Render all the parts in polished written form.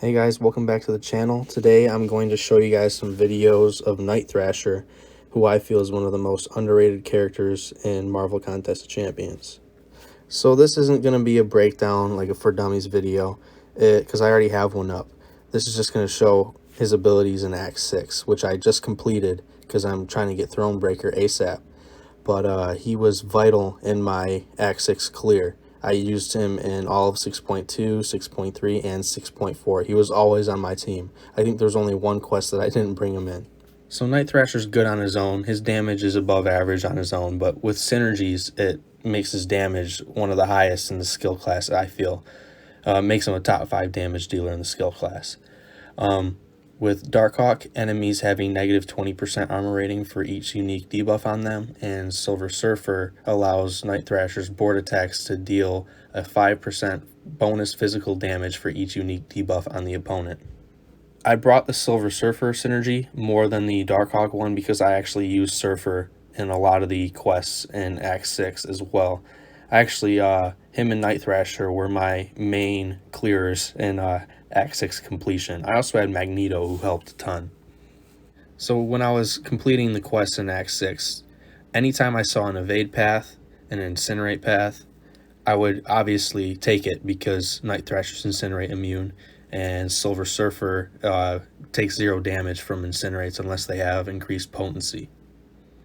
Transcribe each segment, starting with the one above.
Hey guys, welcome back to the channel. Today I'm going to show you guys some videos of Thrasher, who I feel is one of the most underrated characters in Marvel Contest of Champions. So this isn't going to be a breakdown like a For Dummies video, because I already have one up. This is just going to show his abilities in Act 6, which I just completed because I'm trying to get Thronebreaker ASAP. But he was vital in my Act 6 clear. I used him in all of 6.2, 6.3, and 6.4. He was always on my team. I think there's only one quest that I didn't bring him in. So Thrasher's good on his own. His damage is above average on his own, but with Synergies, it makes his damage one of the highest in the skill class, I feel. Makes him a top 5 damage dealer in the skill class. With Darkhawk, enemies having negative 20% armor rating for each unique debuff on them, and Silver Surfer allows Thrasher's board attacks to deal a 5% bonus physical damage for each unique debuff on the opponent. I brought the Silver Surfer synergy more than the Darkhawk one because I actually use Surfer in a lot of the quests in Act 6 as well. Actually, him and Thrasher were my main clearers in Act 6 completion. I also had Magneto, who helped a ton. So when I was completing the quests in Act 6, anytime I saw an evade path, an incinerate path, I would obviously take it because Thrasher's incinerate immune, and Silver Surfer takes 0 damage from incinerates unless they have increased potency.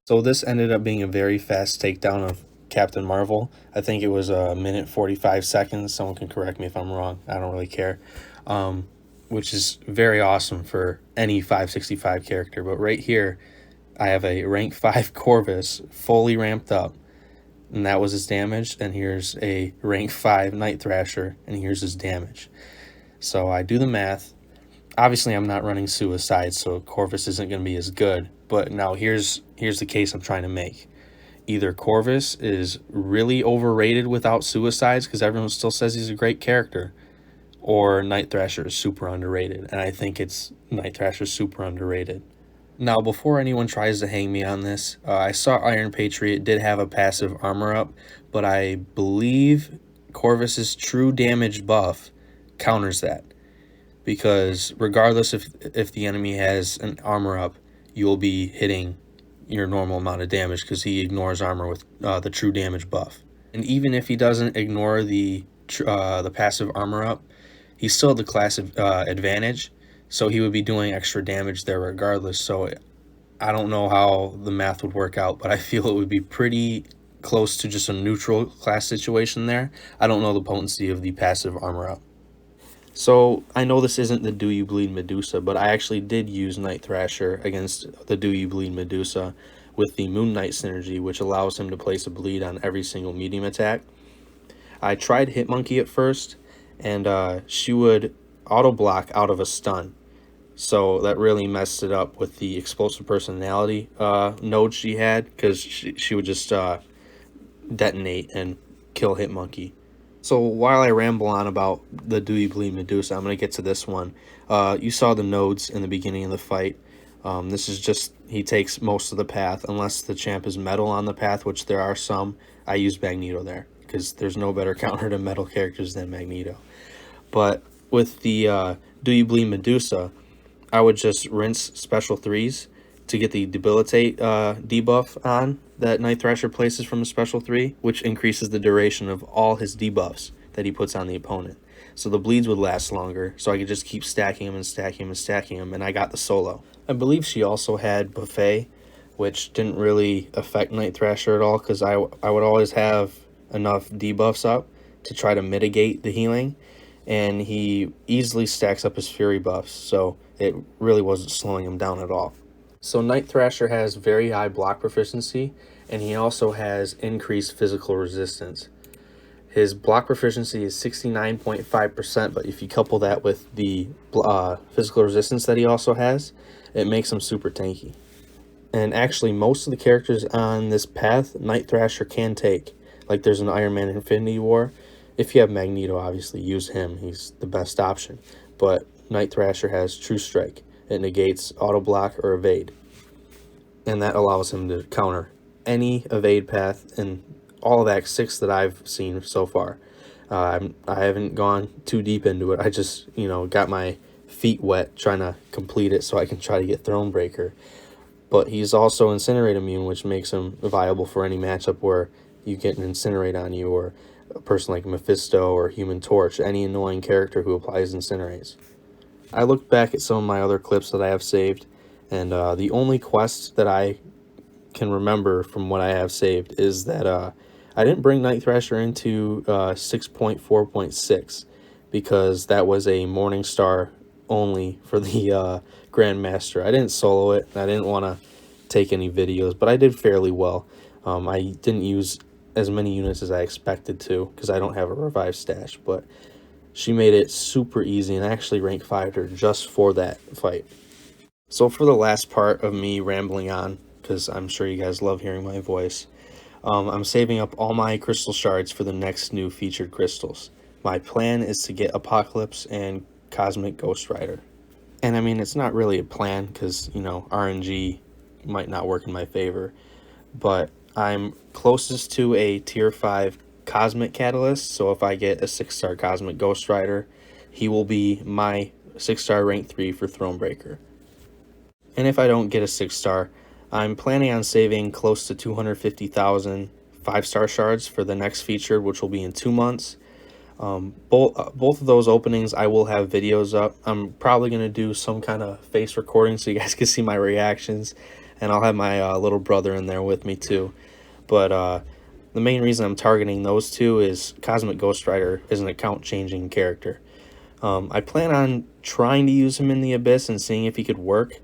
So this ended up being a very fast takedown of Captain Marvel. I think it was a minute 45 seconds. Someone can correct me if I'm wrong. I don't really care. Which is very awesome for any 565 character. But right here, I have a rank 5 Corvus fully ramped up, and that was his damage. And here's a rank 5 Thrasher, and here's his damage. So I do the math. Obviously, I'm not running Suicide, so Corvus isn't going to be as good. But now here's the case I'm trying to make. Either Corvus is really overrated without Suicides because everyone still says he's a great character, or Thrasher is super underrated, and I think it's Thrasher super underrated. Now, before anyone tries to hang me on this, I saw Iron Patriot did have a passive armor up, but I believe Corvus's true damage buff counters that, because regardless if the enemy has an armor up, you'll be hitting your normal amount of damage because he ignores armor with the true damage buff. And even if he doesn't ignore the passive armor up, he still had the class advantage, so he would be doing extra damage there regardless. So I don't know how the math would work out, but I feel it would be pretty close to just a neutral class situation there. I don't know the potency of the passive armor up. So I know this isn't the Do You Bleed Medusa, but I actually did use Thrasher against the Do You Bleed Medusa with the Moon Knight synergy, which allows him to place a bleed on every single medium attack. I tried Hitmonkey at first, and she would auto block out of a stun, so that really messed it up with the explosive personality node she had, because she would just detonate and kill Hitmonkey. So while I ramble on about the Do You Bleed Medusa, I'm going to get to this one. You saw the nodes in the beginning of the fight. This is just, he takes most of the path, unless the champ is metal on the path, which there are some. I use Magneto there, because there's no better counter to metal characters than Magneto. But with the Do You Bleed Medusa, I would just rinse special 3s to get the debilitate debuff on that Thrasher places from a special 3, which increases the duration of all his debuffs that he puts on the opponent. So the bleeds would last longer, so I could just keep stacking him and stacking him and stacking him, and I got the solo. I believe she also had Buffet, which didn't really affect Thrasher at all, because I would always have enough debuffs up to try to mitigate the healing, and he easily stacks up his Fury buffs, so it really wasn't slowing him down at all. So Thrasher has very high block proficiency, and he also has increased physical resistance. His block proficiency is 69.5%, but if you couple that with the physical resistance that he also has, it makes him super tanky. And actually, most of the characters on this path, Thrasher can take. Like, there's an Iron Man Infinity War. If you have Magneto, obviously, use him. He's the best option. But Thrasher has True Strike. It negates auto block or evade, and that allows him to counter any evade path in all of Act 6 that I've seen so far. I haven't gone too deep into it. I just, you know, got my feet wet trying to complete it so I can try to get Thronebreaker. But he's also Incinerate immune, which makes him viable for any matchup where you get an Incinerate on you, or a person like Mephisto or Human Torch, any annoying character who applies Incinerates. I looked back at some of my other clips that I have saved, and the only quest that I can remember from what I have saved is that I didn't bring Night Thrasher into 6.4.6 because that was a Morning Star only for the Grandmaster. I didn't solo it. I didn't want to take any videos, but I did fairly well. I didn't use as many units as I expected to because I don't have a revive stash, but she made it super easy, and I actually rank 5'd her just for that fight. So for the last part of me rambling on, because I'm sure you guys love hearing my voice, I'm saving up all my crystal shards for the next new featured crystals. My plan is to get Apocalypse and Cosmic Ghost Rider. And I mean, it's not really a plan because, you know, RNG might not work in my favor, but I'm closest to a tier 5 Cosmic Catalyst, so if I get a 6-star Cosmic Ghost Rider, he will be my 6-star rank 3 for Thronebreaker. And if I don't get a 6-star, I'm planning on saving close to 250,000 5-star shards for the next feature, which will be in 2 months. Both of those openings I will have videos up. I'm probably going to do some kind of face recording so you guys can see my reactions, and I'll have my little brother in there with me too. But the main reason I'm targeting those two is Cosmic Ghost Rider is an account changing character. I plan on trying to use him in the Abyss and seeing if he could work,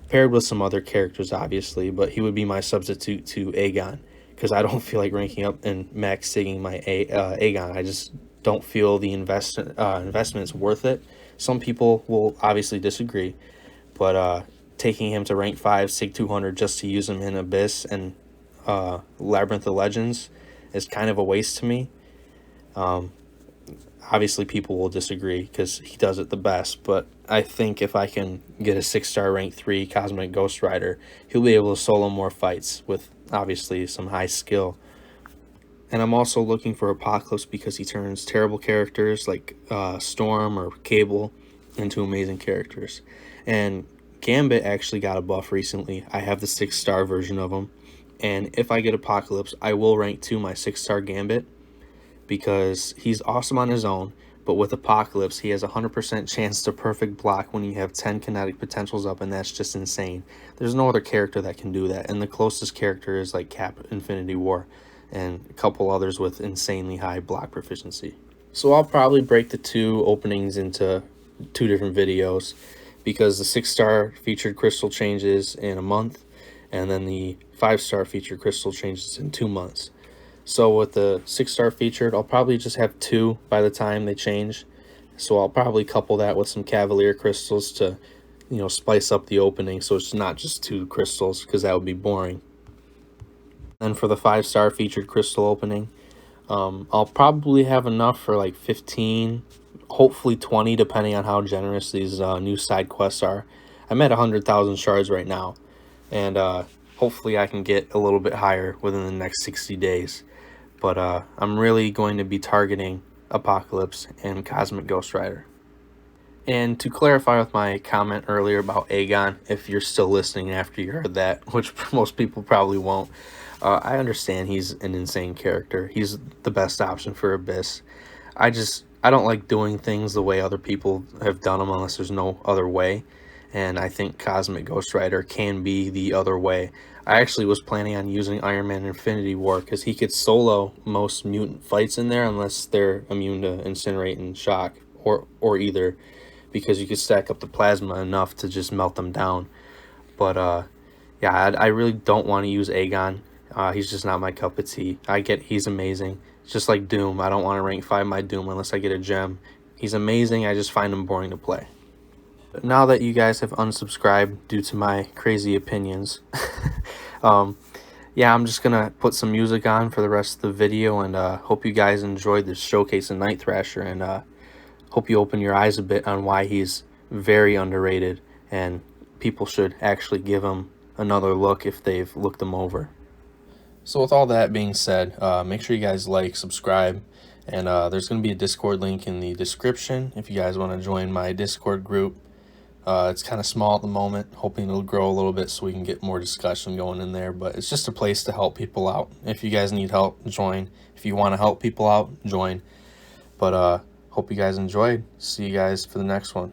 paired with some other characters obviously, but he would be my substitute to Aegon, because I don't feel like ranking up and max sigging my Aegon. I just don't feel the investment's worth it. Some people will obviously disagree, but taking him to rank 5, sig 200 just to use him in Abyss and Labyrinth of Legends is kind of a waste to me. Obviously people will disagree because he does it the best, but I think if I can get a 6-star rank 3 Cosmic Ghost Rider, he'll be able to solo more fights with obviously some high skill. And I'm also looking for Apocalypse because he turns terrible characters like Storm or Cable into amazing characters. And Gambit actually got a buff recently. I have the 6-star version of him, and if I get Apocalypse, I will rank 2 my 6-star Gambit, because he's awesome on his own, but with Apocalypse, he has a 100% chance to perfect block when you have 10 kinetic potentials up, and that's just insane. There's no other character that can do that, and the closest character is like Cap Infinity War, and a couple others with insanely high block proficiency. So I'll probably break the 2 openings into 2 different videos, because the 6-star featured crystal changes in a month, and then the 5-star featured crystal changes in 2 months. So with the 6-star featured, I'll probably just have 2 by the time they change. So I'll probably couple that with some Cavalier crystals to, you know, spice up the opening so it's not just 2 crystals, because that would be boring. Then for the 5-star featured crystal opening, I'll probably have enough for like 15, hopefully 20, depending on how generous these new side quests are. I'm at 100,000 shards right now, and hopefully I can get a little bit higher within the next 60 days. But I'm really going to be targeting Apocalypse and Cosmic Ghost Rider. And to clarify with my comment earlier about Aegon, if you're still listening after you heard that, which most people probably won't, I understand he's an insane character. He's the best option for Abyss. I don't like doing things the way other people have done them unless there's no other way. And I think Cosmic Ghost Rider can be the other way. I actually was planning on using Iron Man Infinity War because he could solo most mutant fights in there unless they're immune to Incinerate and Shock, or either, because you could stack up the plasma enough to just melt them down. But yeah, I really don't want to use Aegon. He's just not my cup of tea. He's amazing. It's just like Doom. I don't want to rank 5 my Doom unless I get a gem. He's amazing. I just find him boring to play. But now that you guys have unsubscribed due to my crazy opinions, yeah, I'm just gonna put some music on for the rest of the video, and hope you guys enjoyed this showcase of Night Thrasher, and hope you open your eyes a bit on why he's very underrated, and people should actually give him another look if they've looked him over. So with all that being said, make sure you guys like, subscribe, and there's going to be a Discord link in the description if you guys want to join my Discord group. It's kind of small at the moment, hoping it'll grow a little bit so we can get more discussion going in there, but it's just a place to help people out. If you guys need help, join. If you want to help people out, join. But hope you guys enjoyed. See you guys for the next one.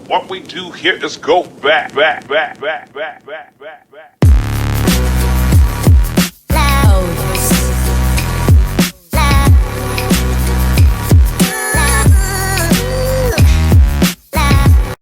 What we do here is go back.